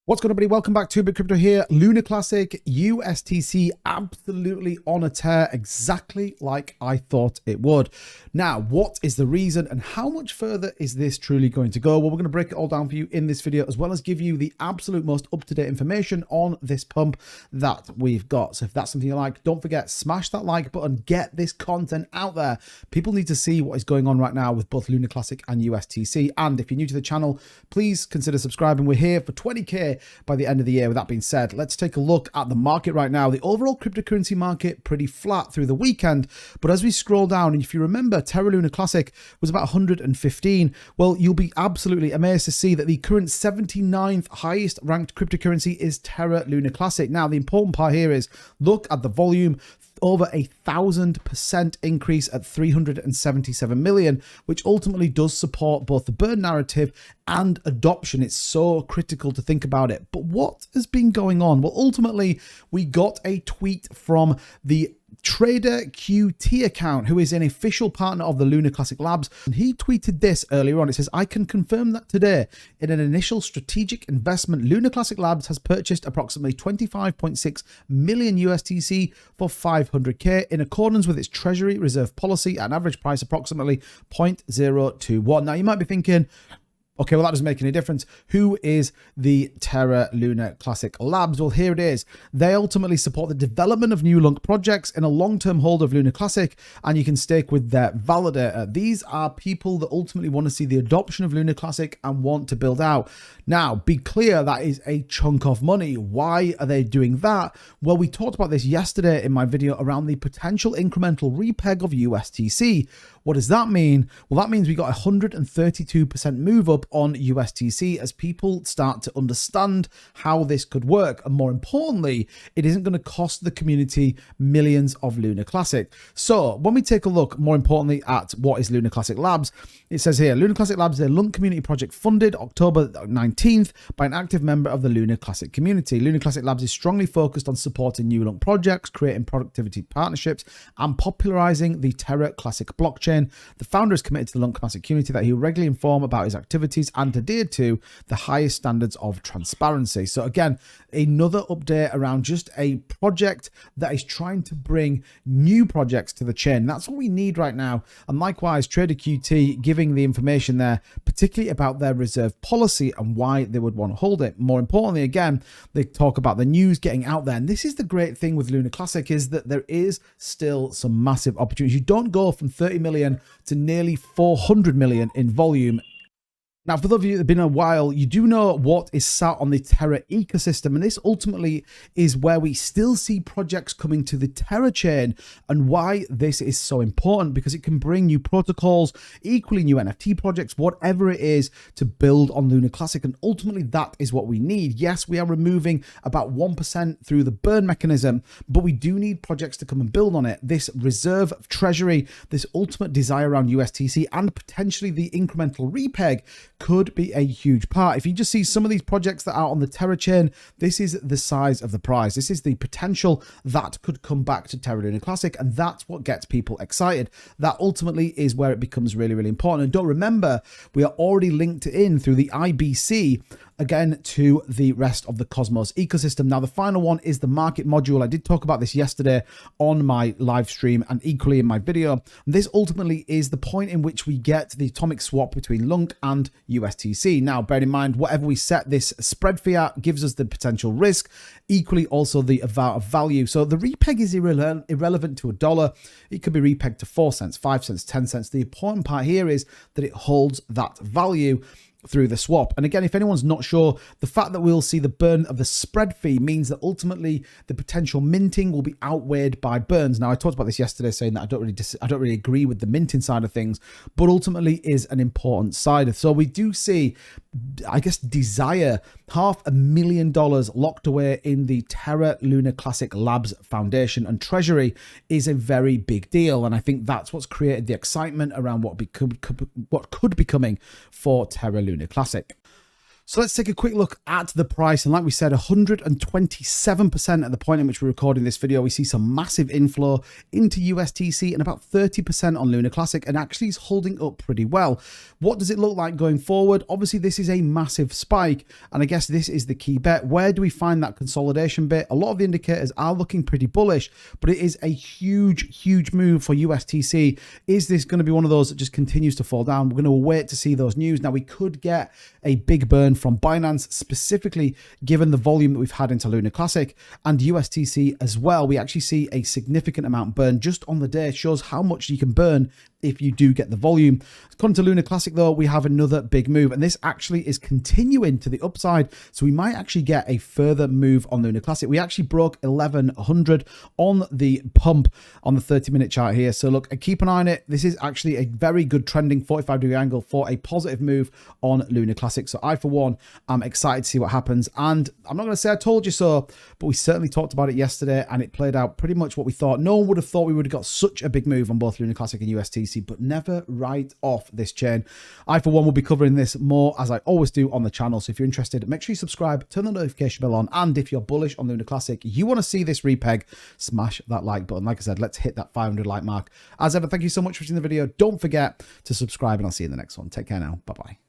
What's going on, everybody? Welcome back to Bit Crypto here. Luna Classic, USTC, absolutely on a tear, exactly like I thought it would. Now, what is the reason and how much further is this truly going to go? Well, we're going to break it all down for you in this video, as well as give you the absolute most up-to-date information on this pump that we've got. So if that's something you like, don't forget, smash that like button, get this content out there. People need to see what is going on right now with both Luna Classic and USTC. And if you're new to the channel, please consider subscribing. We're here for 20K by the end of the year. With that being said, let's take a look at the market right now. The overall cryptocurrency market pretty flat through the weekend, but as we scroll down, and if you remember, Terra Luna Classic was about 115. Well, you'll be absolutely amazed to see that the current 79th highest ranked cryptocurrency is Terra Luna Classic. Now, the important part here is look at the volume. Over 1,000% increase at 377 million, which ultimately does support both the burn narrative and adoption. It's so critical to think about it. But what has been going on? Well, ultimately, we got a tweet from the Trader QT account, who is an official partner of the Luna Classic Labs, and he tweeted this earlier on. It says, "I can confirm that today, in an initial strategic investment, Luna Classic Labs has purchased approximately 25.6 million USTC for 500K in accordance with its treasury reserve policy at an average price approximately 0.021. Now, you might be thinking, okay, well, that doesn't make any difference. Who is the Terra Luna Classic Labs? Well, here it is. They ultimately support the development of new Lunk projects in a long-term hold of Luna Classic, and you can stake with their validator. These are people that ultimately want to see the adoption of Luna Classic and want to build out. Now, be clear, that is a chunk of money. Why are they doing that? Well, we talked about this yesterday in my video around the potential incremental repeg of USTC. What does that mean? Well, that means we got a 132% move up on USTC as people start to understand how this could work. And more importantly, it isn't going to cost the community millions of Luna Classic. So when we take a look more importantly at what is Luna Classic Labs, it says here, Luna Classic Labs is a Lunk community project funded October 19th by an active member of the Luna Classic community. Luna Classic Labs is strongly focused on supporting new Lunk projects, creating productivity partnerships, and popularizing the Terra Classic blockchain. The founder is committed to the Lunk Classic community that he will regularly inform about his activities and adhere to the highest standards of transparency. So again, another update around just a project that is trying to bring new projects to the chain. That's what we need right now. And likewise, Trader QT giving the information there, particularly about their reserve policy and why they would want to hold it. More importantly, again, they talk about the news getting out there. And this is the great thing with Luna Classic, is that there is still some massive opportunities. You don't go from 30 million to nearly 400 million in volume. Now, for those of you that have been a while, you do know what is sat on the Terra ecosystem, and this ultimately is where we still see projects coming to the Terra chain, and why this is so important, because it can bring new protocols, equally new NFT projects, whatever it is, to build on Luna Classic, and ultimately that is what we need. Yes, we are removing about 1% through the burn mechanism, but we do need projects to come and build on it. This reserve of treasury, this ultimate desire around USTC, and potentially the incremental repeg could be a huge part. If you just see some of these projects that are on the Terra chain, this is the size of the prize. This is the potential that could come back to Terra Luna Classic, and that's what gets people excited. That ultimately is where it becomes really, really important. And don't remember, we are already linked in through the IBC again to the rest of the Cosmos ecosystem. Now, the final one is the market module. I did talk about this yesterday on my live stream and equally in my video. This ultimately is the point in which we get the atomic swap between Lunk and USTC. Now, bear in mind, whatever we set this spread fee at gives us the potential risk, equally also the amount of value. So the repeg is irrelevant to a dollar. It could be repegged to 4 cents, 5 cents, 10 cents. The important part here is that it holds that value through the swap. And again, if anyone's not sure, the fact that we'll see the burn of the spread fee means that ultimately the potential minting will be outweighed by burns. Now, I talked about this yesterday, saying that I don't really agree with the minting side of things, but ultimately is an important side. So we do see, I guess, desire $500,000 locked away in the Terra Luna Classic Labs Foundation, and treasury is a very big deal. And I think that's what's created the excitement around what could be coming for Terra Luna Classic. So let's take a quick look at the price. And like we said, 127% at the point in which we're recording this video. We see some massive inflow into USTC and about 30% on Luna Classic, and actually is holding up pretty well. What does it look like going forward? Obviously, this is a massive spike, and I guess this is the key bet. Where do we find that consolidation bit? A lot of the indicators are looking pretty bullish, but it is a huge move for USTC. Is this going to be one of those that just continues to fall down? We're going to wait to see those news. Now, we could get a big burn from Binance, specifically given the volume that we've had into Luna Classic and USTC as well. We actually see a significant amount burn just on the day. It shows how much you can burn if you do get the volume. According to Luna Classic, though, we have another big move, and this actually is continuing to the upside. So we might actually get a further move on Luna Classic. We actually broke 1100 on the pump on the 30-minute chart here. So look, keep an eye on it. This is actually a very good trending 45-degree angle for a positive move on Luna Classic. So I, for one, am excited to see what happens. And I'm not going to say I told you so, but we certainly talked about it yesterday, and it played out pretty much what we thought. No one would have thought we would have got such a big move on both Luna Classic and USTC, but never write off this chain. I, for one, will be covering this more, as I always do, on the channel. So if you're interested, make sure you subscribe, turn the notification bell on, and if you're bullish on Luna Classic, you want to see this repeg, smash that like button. Like I said, let's hit that 500 like mark. As ever, thank you so much for watching the video. Don't forget to subscribe, and I'll see you in the next one. Take care now. Bye-bye.